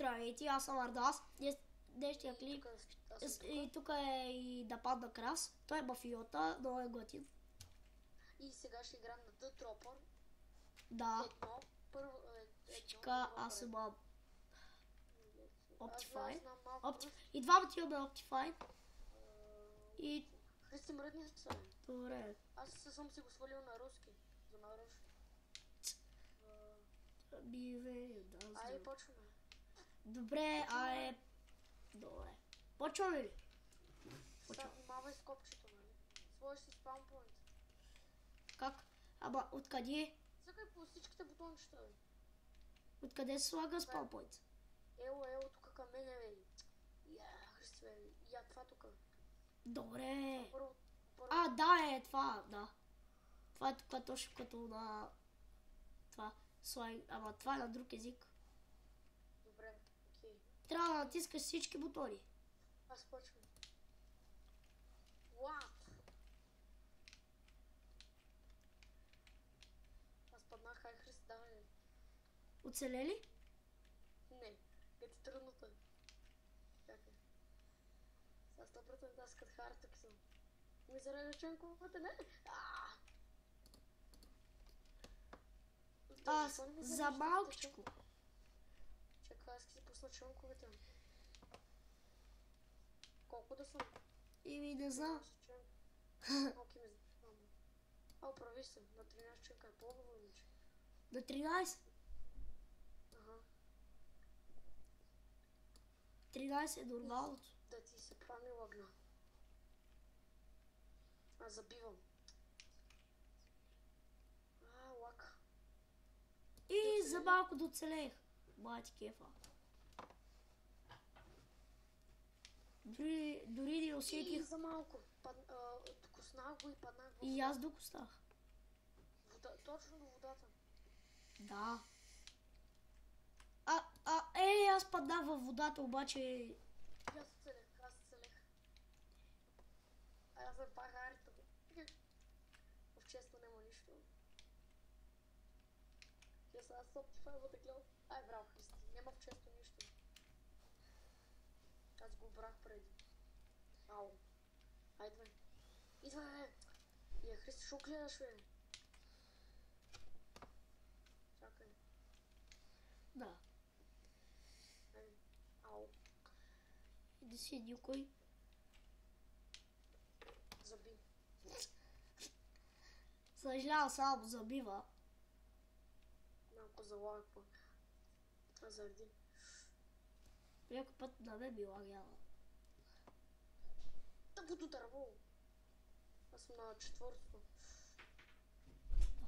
Здравейте, аз съм Ардас. Днешния клип и тук е и да падна крас. Той е мафиота, много е готин. И сега ще играм на The Dropper. Да. Чека, аз имам Optifine. Optifine. И двамата имаме Optifine. И... Христи, мръдни са. Добре. Аз съм си го свалил на руски. За наръж. Ай, почваме. Добре, Добре. Почваме ли? Сега внимавай с копчето, нали? Сложиш си спаунпоинт. Как? Ама откъде? Цъкай по всичките бутончета, бе. Откъде се слага спаунпоинт? Ело, тук към мене, бе. Христи, бе. Я това тук. Добре. Първо. Да, е това, да. Това е тук точно като на... Това. Ама това е на друг език. Добре, окей. Трябва да натискаш всички бутони. Аз почвам. What? Аз паднах, хай Христи, давай. Оцелели? Не, е ти трудното. Чакай. Сега 100% аз като хартък съм. Ми заради ченковата, не? Аз за малкичко. Чакай, аз си пусна чонковете. Колко да съм? Не знам. Малки ми знам. Оправи се, на 13 ченка е по-хубаво, момиче. На 13? Ага. 13 е нормалното. Да ти се пами лагна. Аз забивам. Лак. И за малко да оцелех. Мати кефа. Дори не усетих. И за малко. Докоснах го и паднах в... И аз докоснах. Точно до водата. Да. Аз паднах във водата, обаче... Аз оцелех. Аз съм пахарито. В често няма нищо. Аз съм да гледам. Браво, Христи. Няма в често нищо. Аз го брах преди. Ау. Айде, идвай. Христи, шо гледаш, бе? Чакай. Да. Ау. Иди си никой. Заби. Съжалявам, само забива. Малко залага пък. Заради. Някой път на мен ми лагява. Тъпото дърво. Аз съм на четвъртото.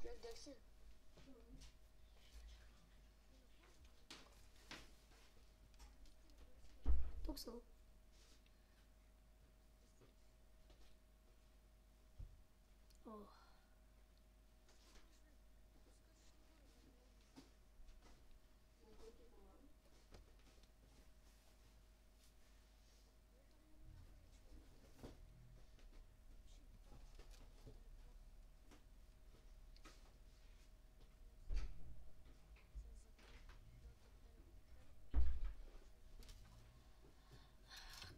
Гледай си. Тук съм.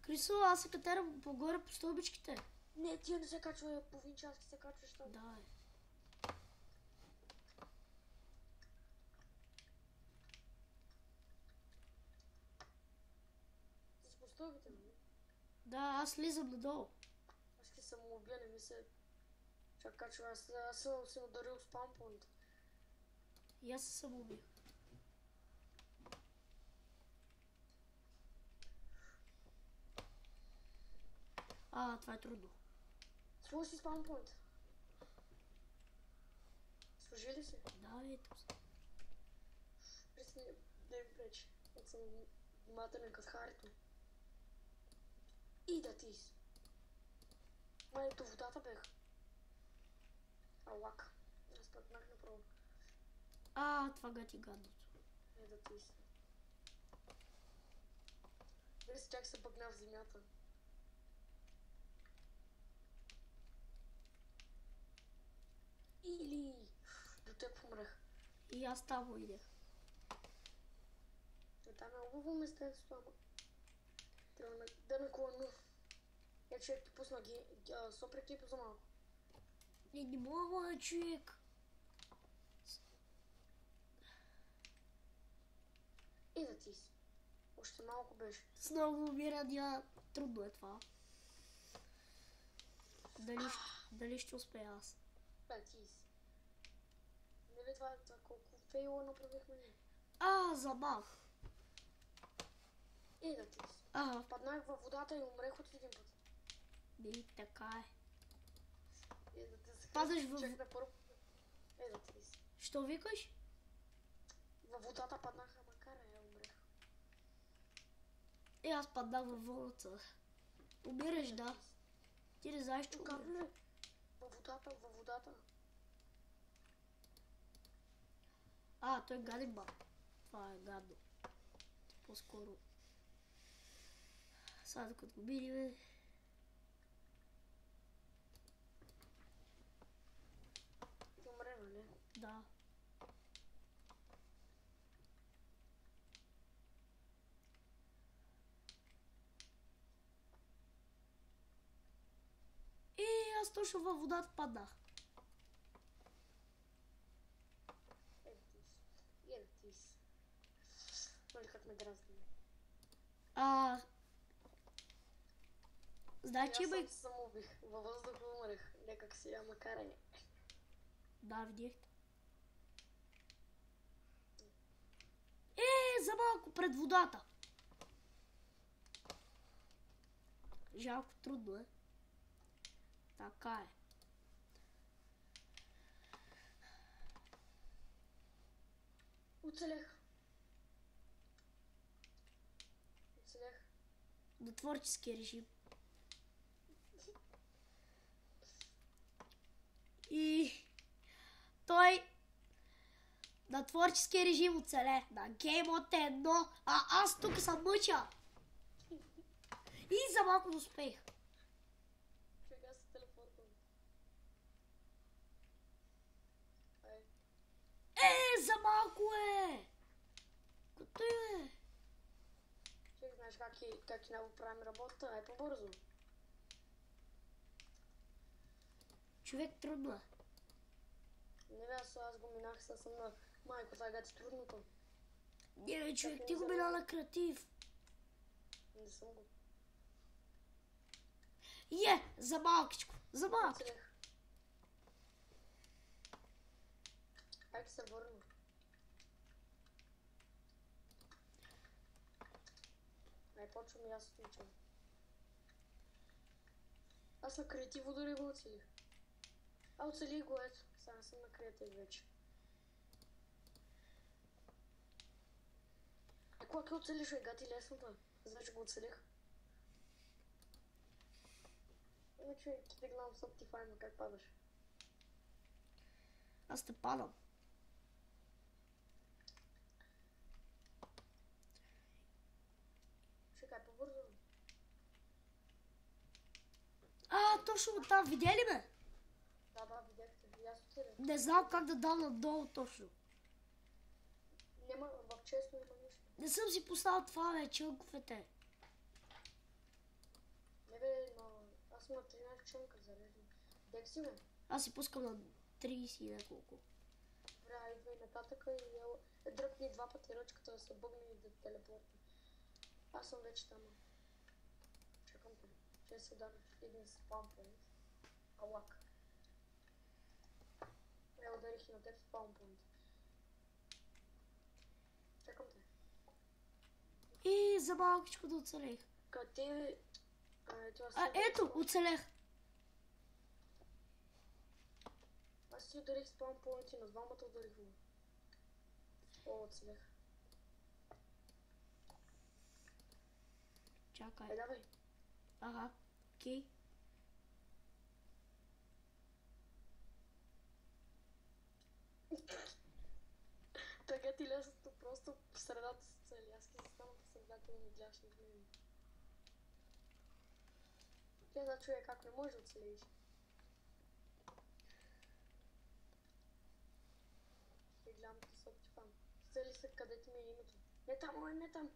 Крисо, аз се катерам по-горе по стълбичките. Не, тия не се качва, половин час се качваш там. Да, С по стълбите, нали? Да, аз слизам надолу. Аз ще съм убия, не ми се... Чак качва, аз съм се ударил с пампонт. И аз се самоубих. Това е трудно. Сложи си спаунпоинт. Сложи ли си? Да, ето се. Пресни, да ми пречи. Аз съм внимателен като Харито. И да ти си. Ето водата бех. Лак. Аз пътнах направо. Това гати гадното. Да ти си. Дали си чак се пъкна в земята. Или... До теб умрах. И аз там идех. Там е хубаво местенство, ама трябва да наклонно. Я човек ти пусна сопрекипа за малко. Не мога, човек. И да ти си. Още малко беше. С много умирания. Трудно е това. Дали ще успея аз? Да ти си. Не бе това колко фейла направихме ние. Забах. И да ти си. Паднах във водата и умрех от един път. Така е. И да ти си. Падаш в... Чак на първо. Да ти си. Що викаш? Във водата паднаха, макар я умрех. Аз паднах във вълната. Умираш, да. Ти не знаеш, че умираш. Във водата. Той е гаден баб. Това е гадно. По-скоро. Сега докато го минем. Умре, нали? Да. Аз точно във водата паднах. Ертис. Нали как ме дразни. Значи има... Аз се самоубих. Във въздуха умрех. Някак си я макаране. Да, видях. За малко пред водата. Жалко, трудно е. Така е. Оцелех. На творчески режим. И той на творчески режим оцеле. На Game от 1. Аз тук съм мъча. И за малко да успех. Сега се телепортвам. За малко е. Като е. Човек, знаеш как и много правим работа? По-бързо. Човек, трудно е. Не бе, аз го минах със на майко, това е гати трудното. Не бе, човек, ти го мина на креатив. Не съм го. За малкичко, за малкичко. Айде се върна. Почвам и аз отключвам. Аз на креатив дори го оцелих. Оцелих го, ето. Сега съм на креатив вече. Как оцелиш, гати лесното? Аз вече го оцелих. Човек, ти гледам с Optifine, как падаш? Аз те падам. Чекай, по-бързо. Точно там, видя ли ме? Да, видяхте. И аз оцелих. Не знам как да дам надолу точно. Няма, в честно има нищо. Не съм си поставил това, бе, чънковете. Не бе, но аз съм на 13 чънка зареждам. Дек си ме? Аз си пускам на 30 и няколко. Добре, идвай нататъка и дръпни два пъти ръчката да се бъгне и да телепортне. Аз съм вече там. Чакам те. Ще се дам един спам point. Алак. Ударих и на теб спам point. Чакам те. И за малкичко да оцелех. Къде? Ето, оцелех. Аз си ударих спам point и на двамата ударих му. Оцелех. Чакай. Давай. Окей. Така ти лесното просто в средата си цели. Аз ки застана по средата и не гледаш на мен. Тя да чуя как не може да оцелееш. Ще гледам като Optifine. Цели се къде ти ми е името. Не там, не там.